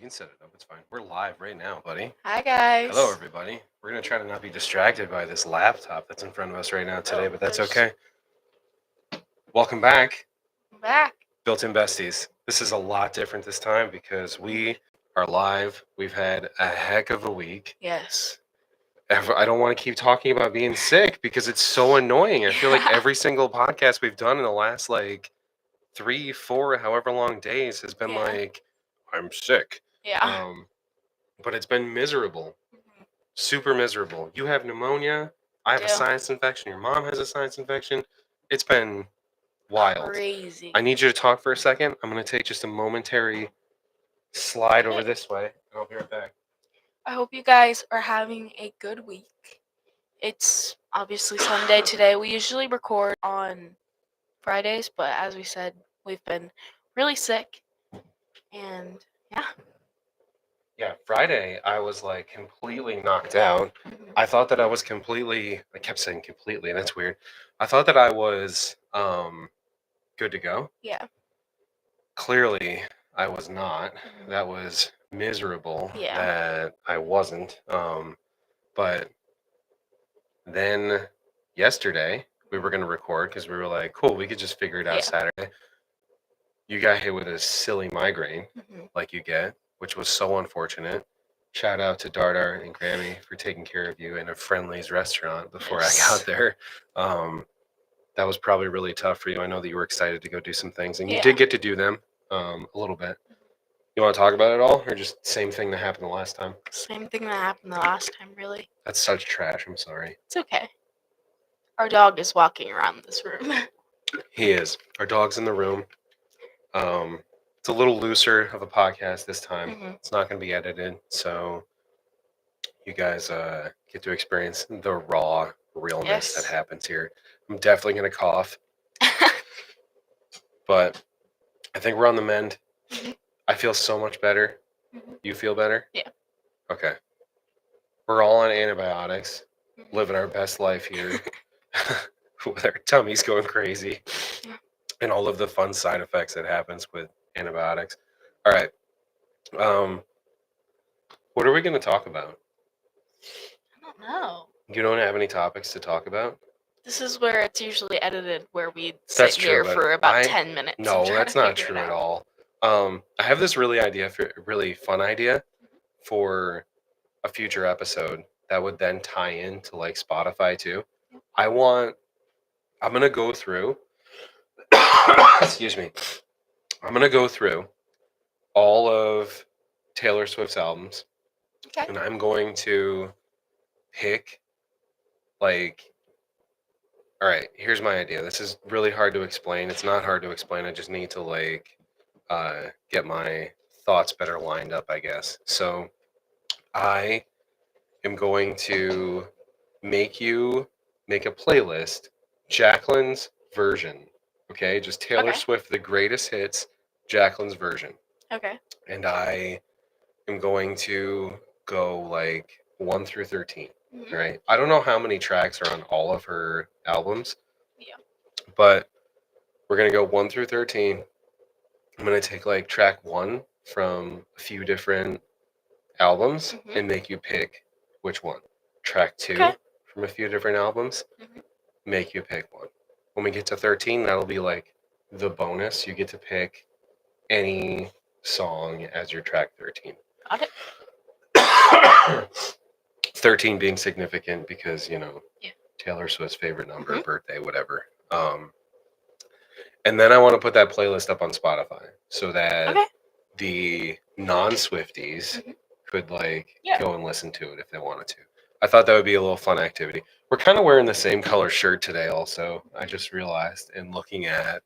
can set it up. It's fine. We're live right now, buddy. Hi, guys. Hello, everybody. We're going to try to not be distracted by this laptop that's in front of us right now today, but that's okay. Welcome back. I'm back. Built-in Besties. This is a lot different this time because we are live. We've had a heck of a week. Yes. I don't want to keep talking about being sick because it's so annoying. I feel like every single podcast we've done in the last 3, 4, however long days has been I'm sick. Yeah. But it's been miserable. Mhm. Super miserable. You have pneumonia. I have a sinus infection. Your mom has a sinus infection. It's been wild. Crazy. I need you to talk for a second. I'm going to take just a momentary slide over this way, and I'll be right back. I hope you guys are having a good week. It's obviously Sunday today. We usually record on Fridays, but as we said, we've been really sick. And yeah. Yeah, Friday I was completely knocked out. I thought that I was I kept saying completely, and that's weird. I thought that I was good to go. Yeah. Clearly, I was not. That was miserable that I wasn't. But then yesterday we were going to record because we were like, cool, we could just figure it out Saturday. You got hit with a silly migraine like you get, which was so unfortunate. Shout out to Dardar and Grammy for taking care of you in a Friendly's restaurant before I got there. That was probably really tough for you. I know that you were excited to go do some things, and you did get to do them a little bit. You want to talk about it all, or just same thing that happened the last time? Same thing that happened the last time, really. That's such trash. I'm sorry. It's okay. Our dog is walking around this room. He is. Our dog's in the room. It's a little looser of a podcast this time. It's not going to be edited, so you guys get to experience the raw realness that happens here. I'm definitely going to cough, but I think we're on the mend. I feel so much better. You feel better? Yeah. Okay. We're all on antibiotics, living our best life here with our tummies going crazy and all of the fun side effects that happens with antibiotics. All right. What are we going to talk about? I don't know. You don't have any topics to talk about? This is where it's usually edited, where we sit here for about 10 minutes. No, that's not true at all. I have this really fun idea for a future episode that would then tie into Spotify too. I'm going to go through, excuse me. I'm going to go through all of Taylor Swift's albums. Okay. And I'm going to pick all right, here's my idea. This is really hard to explain. It's not hard to explain. I just need to get my thoughts better lined up, I guess. So I am going to make you make a playlist, Jacqueline's version. Okay, just Taylor Swift, the greatest hits, Jacqueline's version. Okay. And I am going to go 1 through 13. Right. I don't know how many tracks are on all of her albums. Yeah. But we're going to go 1 through 13. I'm going to take track 1 from a few different albums and make you pick which one. Track 2 from a few different albums, make you pick one. When we get to 13, that'll be the bonus. You get to pick any song as your track 13. Got it. 13 being significant because, Taylor Swift's favorite number, birthday, whatever. And then I want to put that playlist up on Spotify so that the non-Swifties could go and listen to it if they wanted to. I thought that would be a little fun activity. We're kind of wearing the same color shirt today also. I just realized in looking at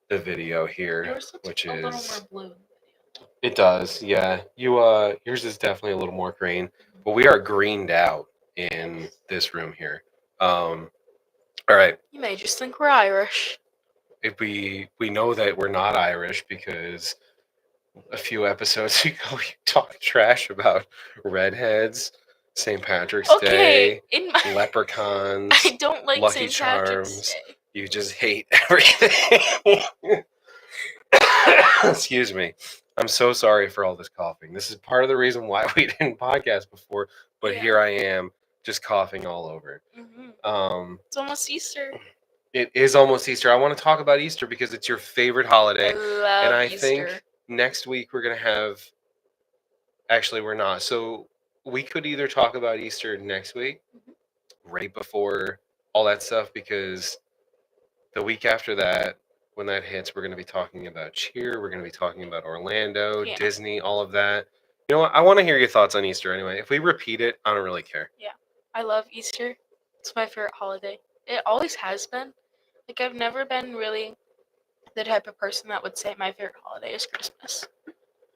the video here, which is... a little more blue. It does, yeah. Yours is definitely a little more green. But we are greened out in this room here. All right. You may just think we're Irish. If we know that we're not Irish because a few episodes ago we talked trash about redheads, St. Patrick's Day, leprechauns, I don't like Lucky St. Charms. Patrick's Day. You just hate everything. Excuse me. I'm so sorry for all this coughing. This is part of the reason why we didn't podcast before, but here I am just coughing all over. It's almost Easter. It is almost Easter. I want to talk about Easter because it's your favorite holiday. I love and I Easter. think next week we're going to have. Actually, we're not. So we could either talk about Easter next week, right before all that stuff, because the week after that, when that hits, we're going to be talking about Cheer. We're going to be talking about Orlando, Disney, all of that. You know what? I want to hear your thoughts on Easter anyway. If we repeat it, I don't really care. Yeah. I love Easter. It's my favorite holiday. It always has been. Like, I've never been really the type of person that would say my favorite holiday is Christmas.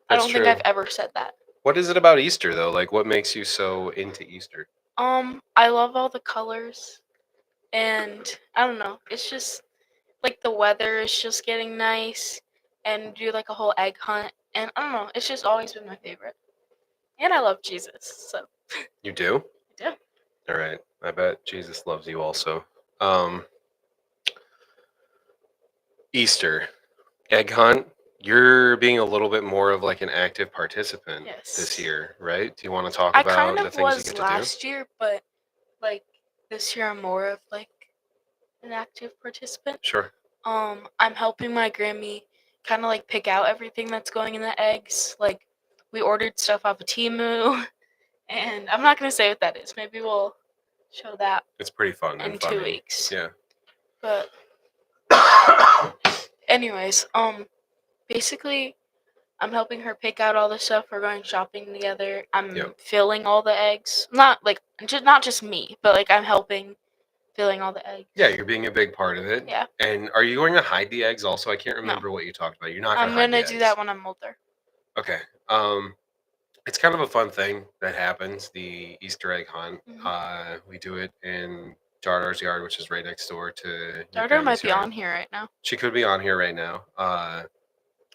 I don't think I've ever said that. What is it about Easter, though? Like, what makes you so into Easter? I love all the colors. And I don't know. It's just, like, the weather is just getting nice. And do, like, a whole egg hunt. And I don't know. It's just always been my favorite. And I love Jesus, so. You do? I do. All right. I bet Jesus loves you also. Easter. Egg hunt. You're being a little bit more of like an active participant this year, right? Do you want to talk about the things you get to do? I kind of was last year, but like this year I'm more of like an active participant. Sure. I'm helping my Grammy kind of like pick out everything that's going in the eggs. Like we ordered stuff off of Temu, and I'm not gonna say what that is. Maybe we'll show that. It's pretty fun in 2 weeks. Yeah. But anyways, basically, I'm helping her pick out all the stuff. We're going shopping together. I'm filling all the eggs. Not just me, but like I'm helping filling all the eggs. Yeah, you're being a big part of it. Yeah. And are you going to hide the eggs also? I can't remember what you talked about. You're not going to hide the eggs. I'm going to do that when I'm older. Okay. It's kind of a fun thing that happens, the Easter egg hunt. We do it in Dardar's yard, which is right next door to Dardar might be on here right now. She could be on here right now.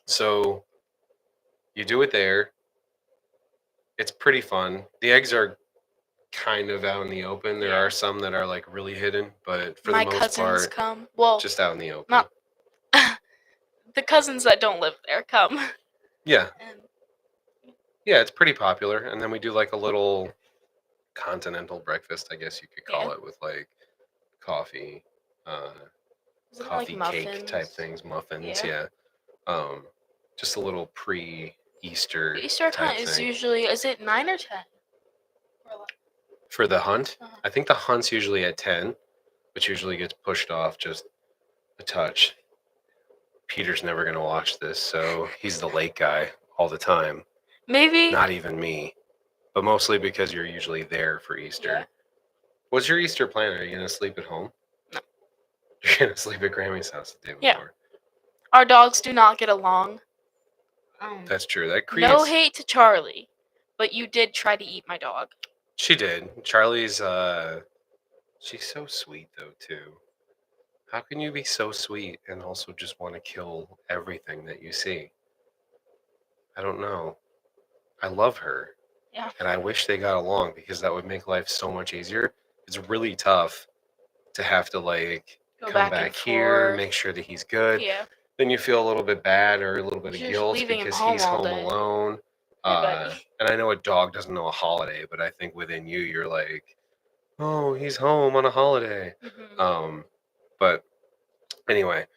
So you do it there. It's pretty fun. The eggs are kind of out in the open. There are some that are like really hidden, but for the most part, come. Just out in the open. Not the cousins that don't live there come. Yeah. Yeah, it's pretty popular. And then we do like a little continental breakfast, I guess you could call it, with like coffee, coffee like cake type things, muffins. Yeah. Just a little pre-Easter. The Easter hunt is usually, is it 9 or 10? For the hunt? I think the hunt's usually at 10, which usually gets pushed off just a touch. Peter's never going to watch this, so he's the late guy all the time. Maybe. Not even me, but mostly because you're usually there for Easter. Yeah. What's your Easter plan? Are you going to sleep at home? No. You're going to sleep at Grammy's house the day before? Yeah. Our dogs do not get along. That's true. That creates... No hate to Charlie, but you did try to eat my dog. She did. Charlie's, she's so sweet, though, too. How can you be so sweet and also just want to kill everything that you see? I don't know. I love her. Yeah. And I wish they got along because that would make life so much easier. It's really tough to have to, like, come back here, make sure that he's good. Yeah. Then you feel a little bit bad or a little bit of guilt because he's home alone. And I know a dog doesn't know a holiday, but I think within you, you're like, oh, he's home on a holiday. But anyway,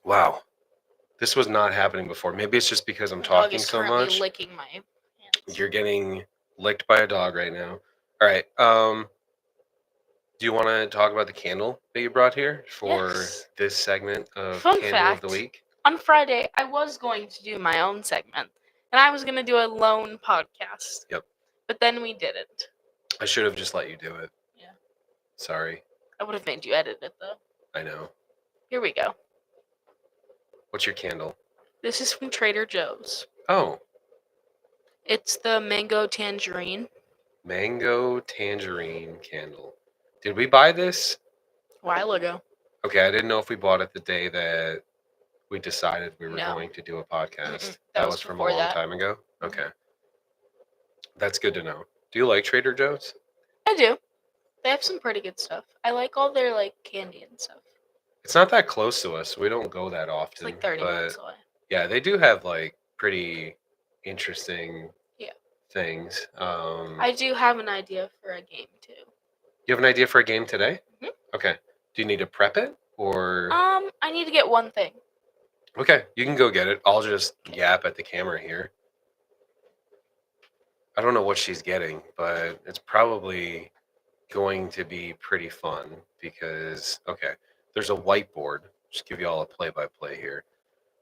wow, this was not happening before. Maybe it's just because I'm talking so much. Licking my hands. You're getting licked by a dog right now. All right. Do you want to talk about the candle that you brought here for this segment of Candle of the Week? On Friday, I was going to do my own segment, and I was going to do a lone podcast. Yep. But then we didn't. I should have just let you do it. Yeah. Sorry. I would have made you edit it, though. I know. Here we go. What's your candle? This is from Trader Joe's. Oh. It's the mango tangerine. Mango tangerine candle. Did we buy this? A while ago. Okay, I didn't know if we bought it the day that we decided we were going to do a podcast. That was from a long time ago? Okay. That's good to know. Do you like Trader Joe's? I do. They have some pretty good stuff. I like all their, like, candy and stuff. It's not that close to us. So we don't go that often. It's like 30 minutes away. Yeah, they do have like pretty interesting things. I do have an idea for a game too. You have an idea for a game today? Mhm. Okay. Do you need to prep it or? I need to get one thing. Okay, you can go get it. I'll just yap at the camera here. I don't know what she's getting, but it's probably going to be pretty fun because, okay, there's a whiteboard. Just give you all a play-by-play here.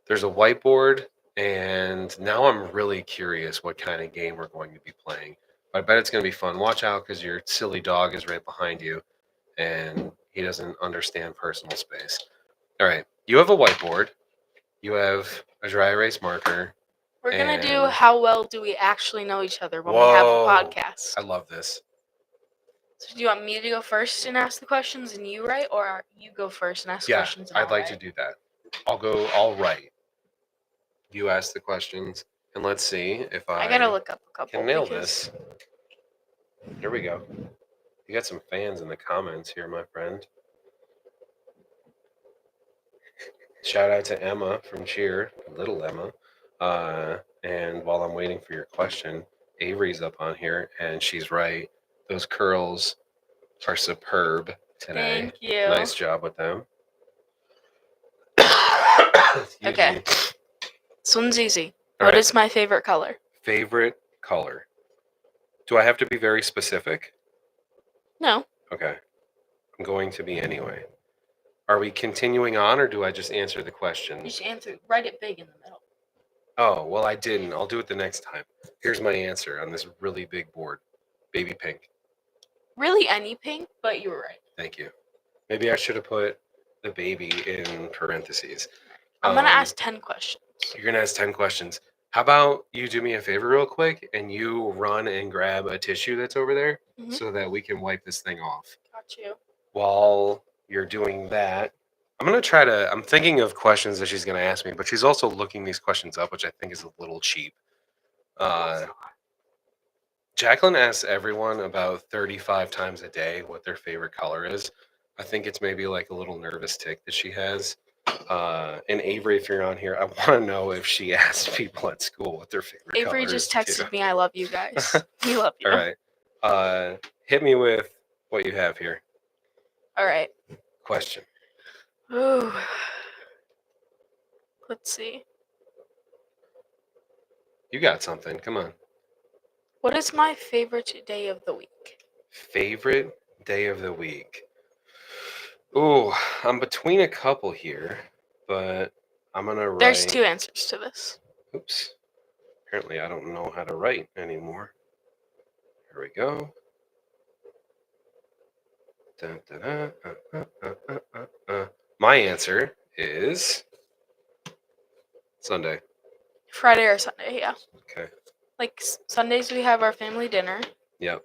There's a whiteboard, and now I'm really curious what kind of game we're going to be playing. I bet it's going to be fun. Watch out because your silly dog is right behind you, and he doesn't understand personal space. All right, you have a whiteboard. You have a dry erase marker. We're going to do how well do we actually know each other when we have a podcast. I love this. So do you want me to go first and ask the questions and you write, or you go first and ask questions and I'd like to do that. I'll write. You ask the questions, and let's see if I gotta look up a couple. Can nail this. Here we go. You got some fans in the comments here, my friend. Shout out to Emma from Cheer, little Emma. And while I'm waiting for your question, Avery's up on here, and she's right. Those curls are superb today. Thank you. Nice job with them. Okay. This one's easy. What is my favorite color? Favorite color. Do I have to be very specific? No. Okay. I'm going to be anyway. Are we continuing on, or do I just answer the question? You should answer. Write it big in the middle. Oh, well, I didn't. I'll do it the next time. Here's my answer on this really big board. Baby pink. Really any pink, but you were right. Thank you. Maybe I should have put the baby in parentheses. I'm going to ask 10 questions. You're going to ask 10 questions. How about you do me a favor real quick, and you run and grab a tissue that's over there so that we can wipe this thing off. Got you. While you're doing that, I'm thinking of questions that she's going to ask me, but she's also looking these questions up, which I think is a little cheap. Jacqueline asks everyone about 35 times a day what their favorite color is. I think it's maybe like a little nervous tick that she has. And Avery, if you're on here, I want to know if she asked people at school what their favorite color is. Avery just texted me, I love you guys. We love you. All right. Hit me with what you have here. All right. Question. Ooh. Let's see. You got something. Come on. What is my favorite day of the week? Favorite day of the week. Ooh, I'm between a couple here, but I'm going to write. There's 2 answers to this. Oops. Apparently I don't know how to write anymore. Here we go. My answer is Sunday. Friday or Sunday, yeah. Okay. Like Sundays we have our family dinner. Yep.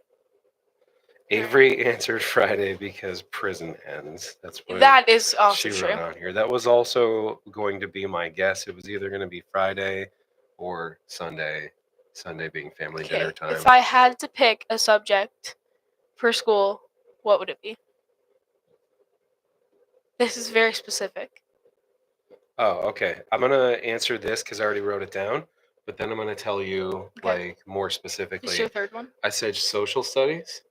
Avery answered Friday because prison ends. That's what that is also she true. wrote on here. That was also going to be my guess. It was either going to be Friday or Sunday. Sunday being family dinner time. If I had to pick a subject for school, what would it be? This is very specific. Oh, okay. I'm going to answer this because I already wrote it down, but then I'm going to tell you like more specifically. What's your third one? I said social studies.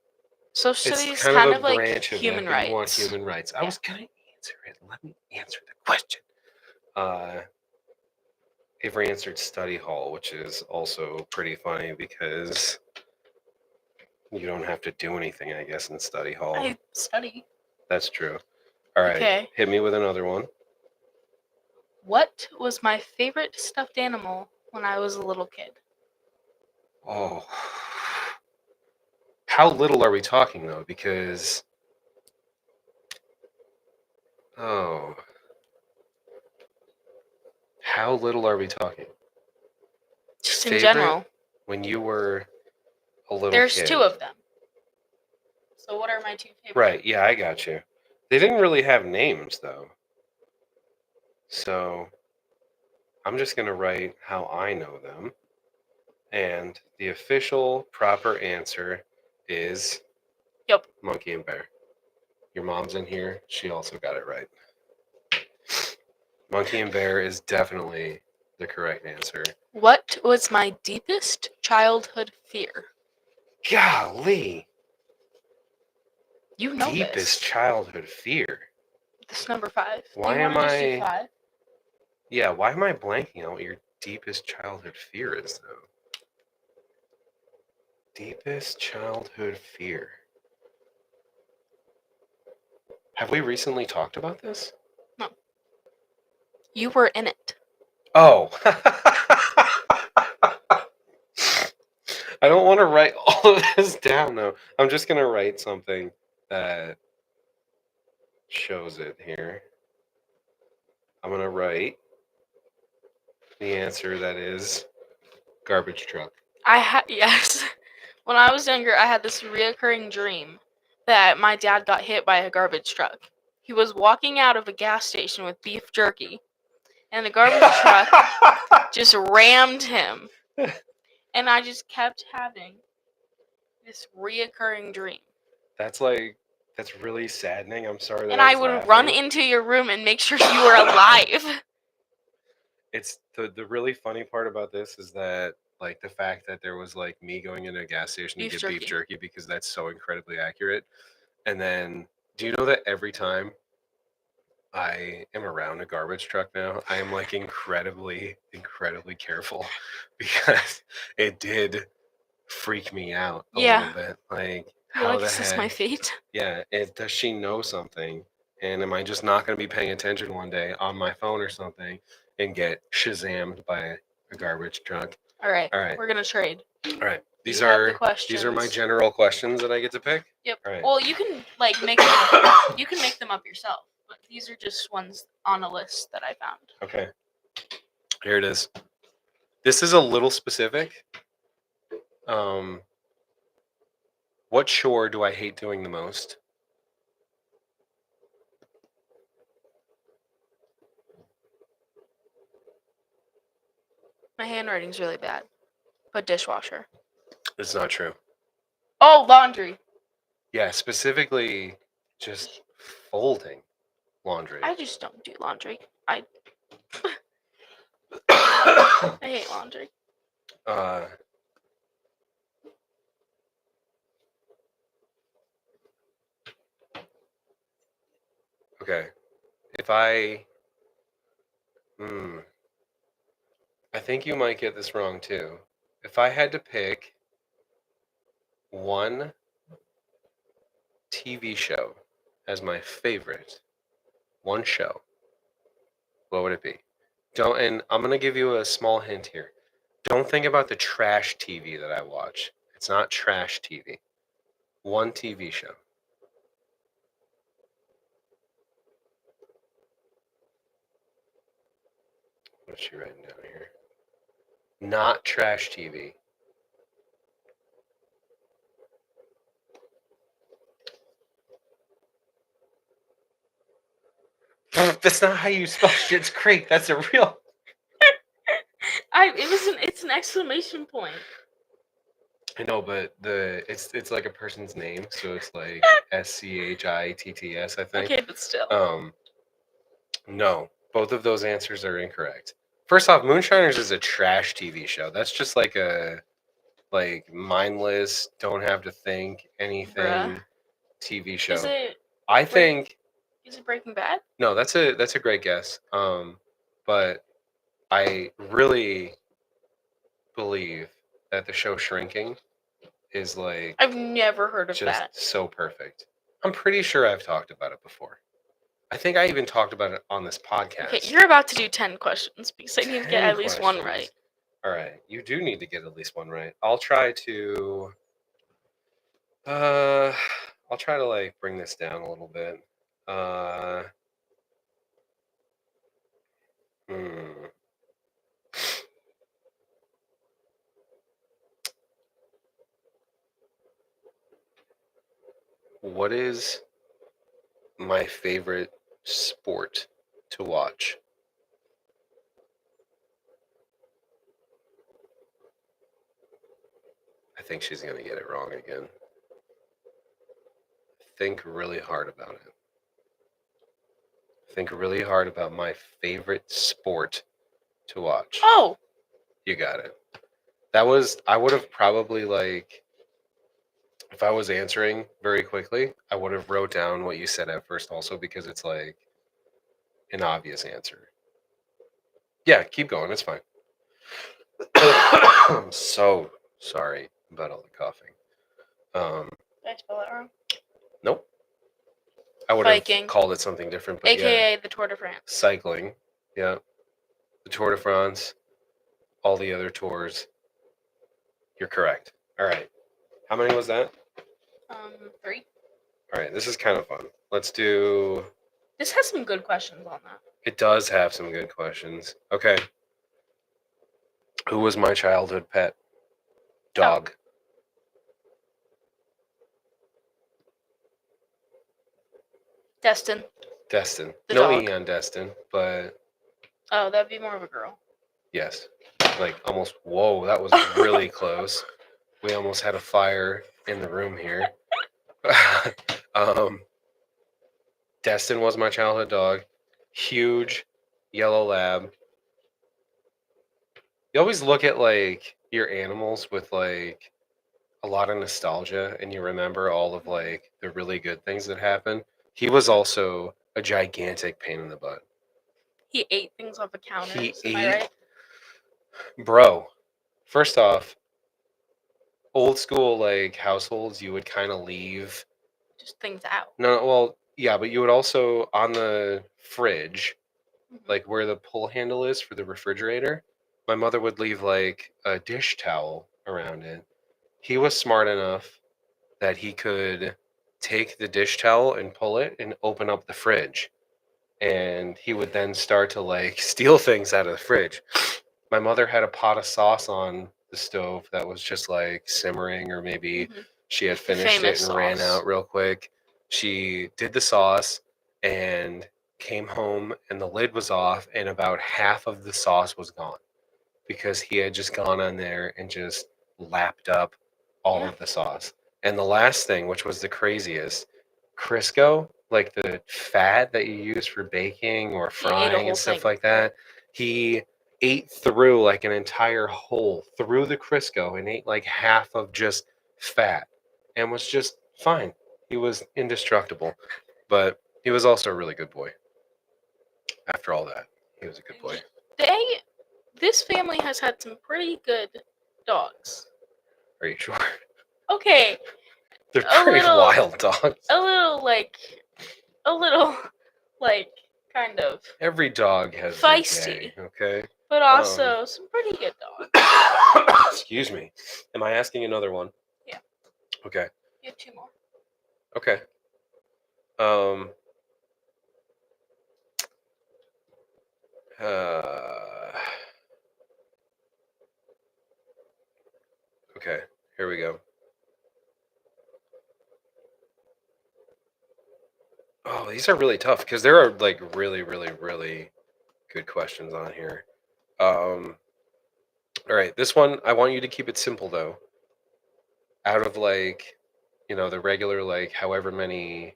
Social studies kind of like human rights. You want human rights. I was going to answer it. Let me answer the question. Avery answered study hall, which is also pretty funny because you don't have to do anything, I guess, in study hall. I study. That's true. All right. Okay. Hit me with another one. What was my favorite stuffed animal when I was a little kid? Oh. How little are we talking, though? Because... Oh. How little are we talking? Just in general. When you were a little There's kid. 2 of them. So what are my 2 favorites? Right, yeah, I got you. They didn't really have names, though. So I'm just going to write how I know them. And the official proper answer is Monkey and Bear. Your mom's in here. She also got it right. Monkey and Bear is definitely the correct answer. What was my deepest childhood fear? Golly. You know Deepest this. childhood fear. This is number 5. Why do you am want to I? just do 5? Yeah, why am I blanking on what your deepest childhood fear is, though? Deepest childhood fear. Have we recently talked about this? No. You were in it. Oh. I don't want to write all of this down, though. I'm just going to write something that shows it here. I'm going to write the answer that is garbage truck. Yes. When I was younger, I had this reoccurring dream that my dad got hit by a garbage truck. He was walking out of a gas station with beef jerky, and the garbage truck just rammed him. And I just kept having this reoccurring dream. That's really saddening. I'm sorry that And I would run into your room and make sure you were alive. It's the really funny part about this is that like the fact that there was like me going into a gas station to get beef jerky, because that's so incredibly accurate. And then do you know that every time I am around a garbage truck now, I am like incredibly careful because it did freak me out a little bit. Like, how the is this my heck? fate? Yeah, does she know something? And am I just not going to be paying attention one day on my phone or something and get shazammed by a garbage truck? All right. We're gonna trade. All right. These are my general questions that I get to pick. Yep. All right. Well, you can like make them. You can make them up yourself, but these are just ones on a list that I found. Okay. Here it is. This is a little specific. What chore do I hate doing the most? My handwriting's really bad, but dishwasher. It's not true. Oh, laundry. Yeah, specifically just folding laundry. I just don't do laundry. I hate laundry. Okay. If I think you might get this wrong too. If I had to pick one TV show as my favorite, one show, what would it be? And I'm going to give you a small hint here. Don't think about the trash TV that I watch. It's not trash TV. One TV show. What's she writing down here? Not trash TV. That's not how you spell Schitt's Creek. That's a real. It's an exclamation point. I know, but it's like a person's name, so it's like SCHITTS, I think. Okay, but still. No, both of those answers are incorrect. First off, Moonshiners is a trash TV show. That's just like a mindless, don't have to think anything TV show. Is it? I think. Is it Breaking Bad? No, that's a great guess. But I really believe that the show Shrinking is like. I've never heard of just that. So perfect. I'm pretty sure I've talked about it before. I think I even talked about it on this podcast. Okay, you're about to do 10 questions because I need to get at least one right. All right, you do need to get at least one right. I'll try to. I'll try to like bring this down a little bit. What is my favorite sport to watch? I think she's going to get it wrong again. Think really hard about it. Think really hard about my favorite sport to watch. Oh. You got it. I would have probably like, if I was answering very quickly, I would have wrote down what you said at first also because it's like an obvious answer. Yeah, keep going. It's fine. I'm so sorry about all the coughing. Did I spell it wrong? Nope. I would Biking. have called it something different, but AKA yeah. the Tour de France. Cycling. Yeah. The Tour de France, all the other tours. You're correct. All right. How many was that? 3. All right. This is kind of fun. Let's do. This has some good questions on that. It does have some good questions. Okay. Who was my childhood pet? Dog. Destin. Destin. The No dog. E on Destin, but Oh, that'd be more of a girl. yes. Like almost. Whoa, that was really close. We almost had a fire in the room here. Destin was my childhood dog. Huge yellow lab. You always look at like your animals with like a lot of nostalgia and you remember all of like the really good things that happened. He was also a gigantic pain in the butt. He ate things off the counters. He Am I ate. right? Bro, first off, old school like households, you would kind of leave just things out. No, well, yeah, but you would also on the fridge, like where the pull handle is for the refrigerator, my mother would leave like a dish towel around it. He was smart enough that he could take the dish towel and pull it and open up the fridge. And he would then start to like steal things out of the fridge. My mother had a pot of sauce on the stove that was just like simmering, or maybe she had finished it and ran out real quick. She did the sauce and came home, and the lid was off, and about half of the sauce was gone because he had just gone on there and just lapped up all of the sauce. And the last thing, which was the craziest, Crisco, like the fat that you use for baking or frying and stuff like that, he ate through like an entire hole through the Crisco and ate like half of just fat and was just fine. He was indestructible, but he was also a really good boy. After all that, he was a good boy. This family has had some pretty good dogs. Are you sure? Okay. They're pretty wild dogs. A little, kind of. Every dog has feisty. Their day, okay? But also some pretty good dogs. Excuse me. Am I asking another one? Yeah. Okay. You have 2 more. Okay. Okay, here we go. Oh, these are really tough because there are like really, really, really good questions on here. All right, this one I want you to keep it simple though. Out of like, the regular like however many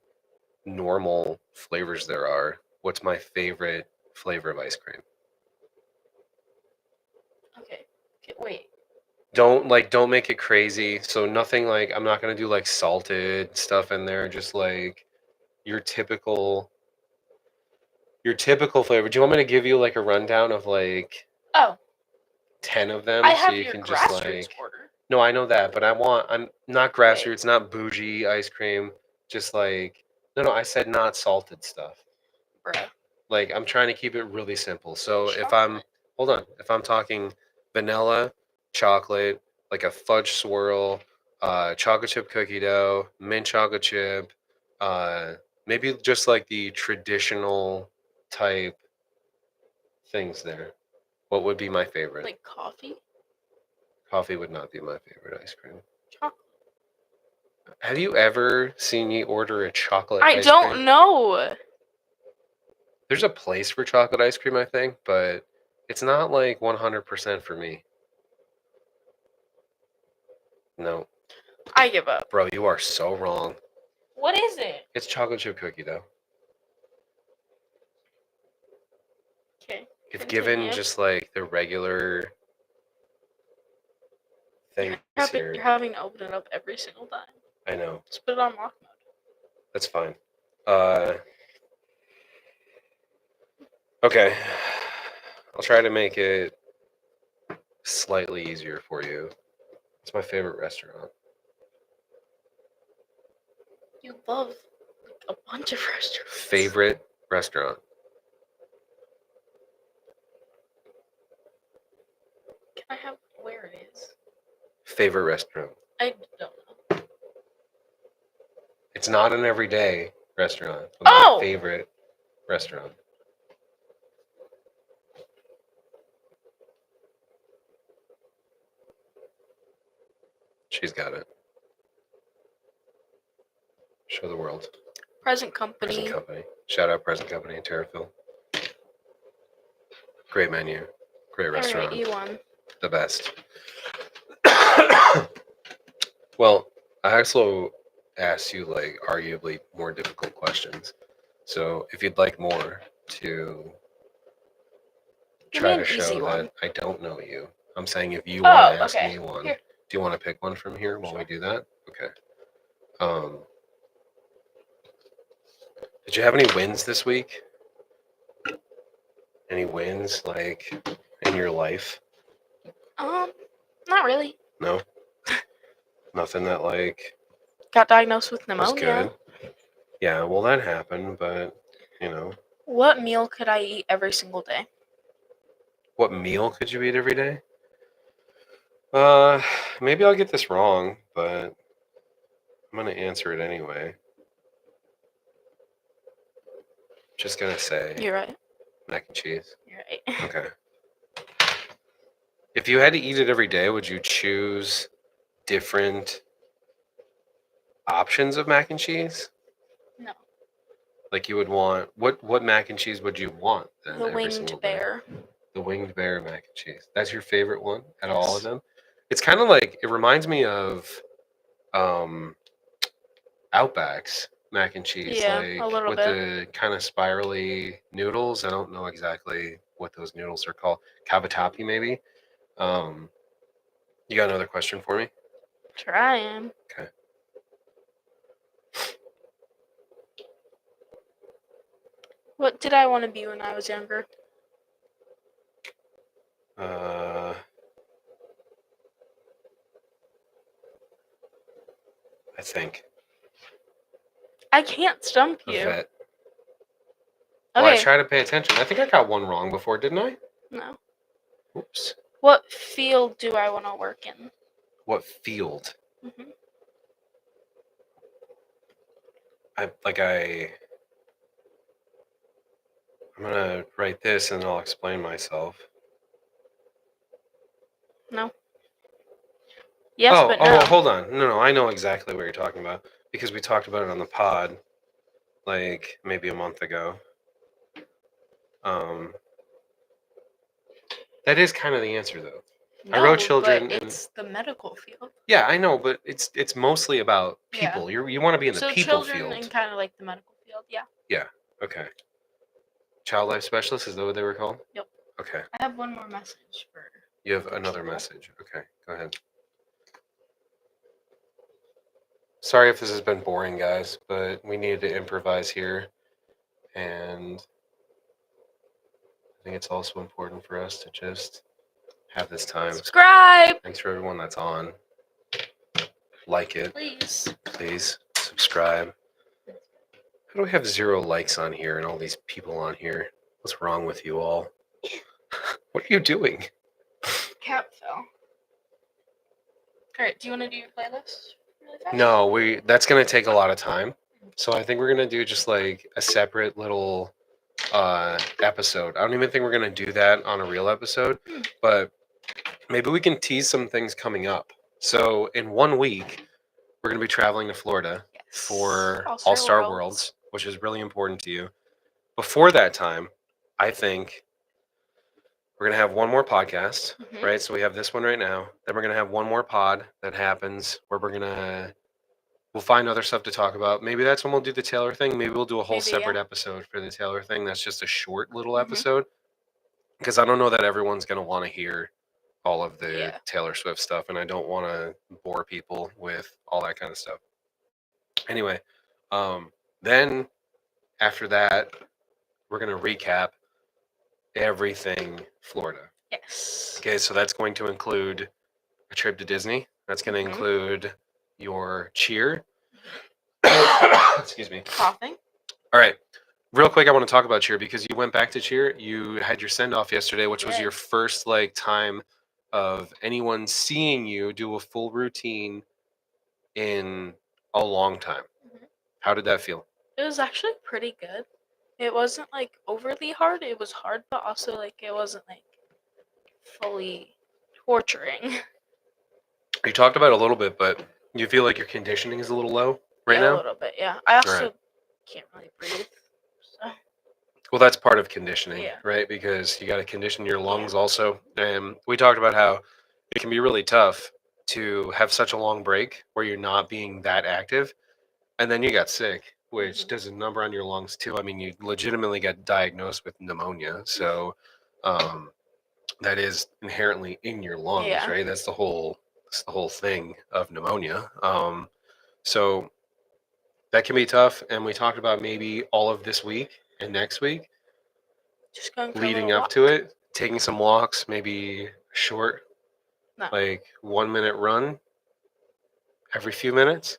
normal flavors there are, what's my favorite flavor of ice cream? Okay, wait. Don't make it crazy. So nothing like, I'm not gonna do like salted stuff in there. Just like your typical flavor. Do you want me to give you like a rundown of like 10 of them? I have so you your can grassroots just like order. No, I know that, but I'm not grassroots, not bougie ice cream. Just like no, I said not salted stuff. Bruh. Like I'm trying to keep it really simple. So if I'm talking vanilla, chocolate, like a fudge swirl, chocolate chip cookie dough, mint chocolate chip, maybe just like the traditional type things there. What would be my favorite? Like coffee? Coffee would not be my favorite ice cream. Chocolate. Have you ever seen me order a chocolate ice cream? I don't know. There's a place for chocolate ice cream, I think, but it's not like 100% for me. No. I give up. Bro, you are so wrong. What is it? It's chocolate chip cookie dough. Okay. If given just like the regular thing you're having to open it up every single time. I know. Just put it on lock mode. That's fine. Okay. I'll try to make it slightly easier for you. It's my favorite restaurant. You love a bunch of restaurants. Favorite restaurant. Can I have where it is? Favorite restaurant. I don't know. It's not an everyday restaurant. But my favorite restaurant. She's got it. Show the world. Present Company. Present Company. Shout out Present Company in Terriffill. Great menu. Great restaurant. All right, you won. The best. Well, I also asked you like arguably more difficult questions. So if you'd like more to try to show that I don't know you, I'm saying if you want to ask me one, do you want to pick one from here while we do that? Okay. Did you have any wins this week? Any wins like in your life? Not really. No. Nothing that like got diagnosed with pneumonia. Was good. Yeah, well that happened, but you know. What meal could I eat every single day? What meal could you eat every day? Maybe I'll get this wrong, but I'm gonna answer it anyway. Just gonna say. You're right. Mac and cheese. You're right. Okay. If you had to eat it every day, would you choose different options of mac and cheese? No. Like you would want what mac and cheese would you want then? The Winged Bear. The Winged Bear mac and cheese. That's your favorite one out of all of them? It's kind of like it reminds me of Outback's mac and cheese, yeah, like a little with bit. the kind of spirally noodles. I don't know exactly what those noodles are called. Cavatappi maybe. You got another question for me? Trying. Okay. What did I want to be when I was younger? I think. I can't stump you. A vet. Well, I try to pay attention. I think I got one wrong before, didn't I? No. Oops. What field do I want to work in? What field? Mm-hmm. I'm gonna write this and I'll explain myself. No. Yes, but no. Oh, hold on. No, I know exactly what you're talking about because we talked about it on the pod, like maybe a month ago. That is kind of the answer, though. No, I wrote children. But it's the medical field. Yeah, I know, but it's mostly about people. Yeah. You want to be in the people field. So children in kind of like the medical field, yeah. Yeah. Okay. Child life specialist, is that what they were called? Yep. Okay. I have one more message for. You have another message. Okay, go ahead. Sorry if this has been boring, guys, but we needed to improvise here, and I think it's also important for us to just have this time. Subscribe! Thanks for everyone that's on. Like it. Please. Please subscribe. How do we have 0 likes on here and all these people on here? What's wrong with you all? What are you doing? Cat fell. Alright, do you want to do your playlist really fast? No, that's going to take a lot of time. So I think we're going to do just like a separate little episode. I don't even think we're going to do that on a real episode, but maybe we can tease some things coming up. So in 1 week, we're going to be traveling to Florida for All-Star Worlds, which is really important to you. Before that time, I think we're going to have one more podcast, right? So we have this one right now. Then we're going to have one more pod that happens where we'll find other stuff to talk about. Maybe that's when we'll do the Taylor thing. Maybe we'll do a whole separate episode for the Taylor thing. That's just a short little episode. because I don't know that everyone's going to want to hear all of the Yeah. Taylor Swift stuff, and I don't want to bore people with all that kind of stuff. Anyway, then after that, we're going to recap everything Florida. Yes. Okay, so that's going to include a trip to Disney. That's going to include your cheer. Excuse me. Coughing. All right. Real quick, I want to talk about cheer because you went back to cheer. You had your send off yesterday, which was your first time of anyone seeing you do a full routine in a long time. How did that feel? It was actually pretty good. It wasn't overly hard. It was hard, but also it wasn't fully torturing. You talked about it a little bit, but you feel like your conditioning is a little low right now? A little bit, yeah. I also can't really breathe. So. Well, that's part of conditioning, right? Because you got to condition your lungs also. And we talked about how it can be really tough to have such a long break where you're not being that active. And then you got sick, which does a number on your lungs too. I mean, you legitimately got diagnosed with pneumonia. So that is inherently in your lungs, right? That's the whole thing of pneumonia. So that can be tough. And we talked about maybe all of this week and next week, just going leading up to it, taking some walks, maybe short, 1 minute run every few minutes,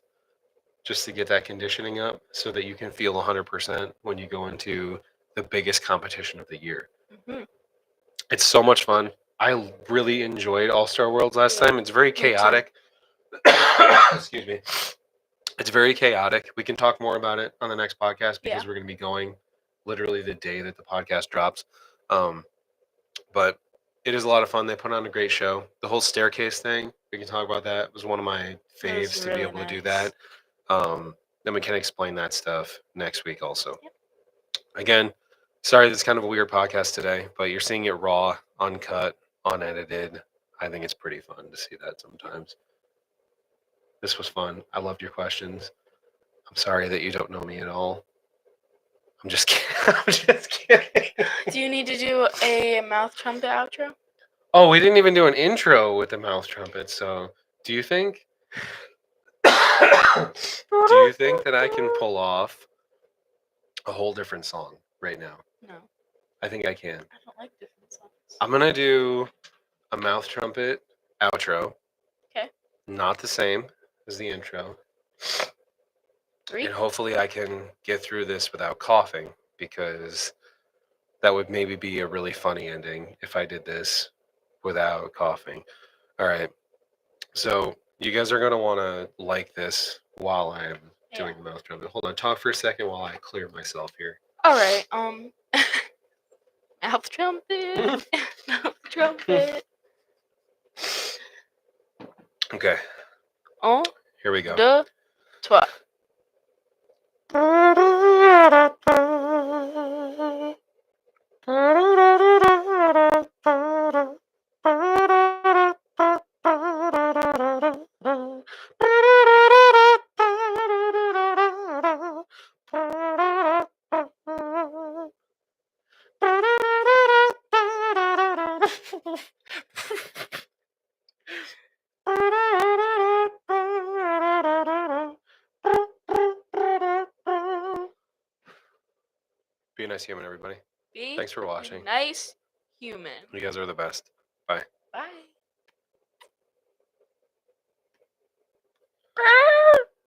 just to get that conditioning up so that you can feel 100% when you go into the biggest competition of the year. It's so much fun. I really enjoyed All-Star Worlds last time. It's very chaotic. Excuse me. It's very chaotic. We can talk more about it on the next podcast because we're going to be going literally the day that the podcast drops. But it is a lot of fun. They put on a great show. The whole staircase thing, we can talk about that. It was one of my faves to be able to do that. Then we can explain that stuff next week also. Again, sorry, this is kind of a weird podcast today, but you're seeing it raw, uncut, unedited. I think it's pretty fun to see that sometimes. This was fun. I loved your questions. I'm sorry that you don't know me at all. I'm just kidding. I'm just kidding. Do you need to do a mouth trumpet outro? Oh, we didn't even do an intro with the mouth trumpet. So, do you think that I can pull off a whole different song right now? No. I think I can. I don't like different songs. I'm gonna do a mouth trumpet outro. Okay. Not the same as the intro. 3. And hopefully I can get through this without coughing, because that would maybe be a really funny ending if I did this without coughing. All right. So you guys are going to want to like this while I'm doing the mouth trumpet. Hold on. Talk for a second while I clear myself here. All right. Mouth trumpet. Mouth trumpet. Okay. Here we go. 2, 3. Be a nice human, everybody. Thanks for watching. Nice human. You guys are the best.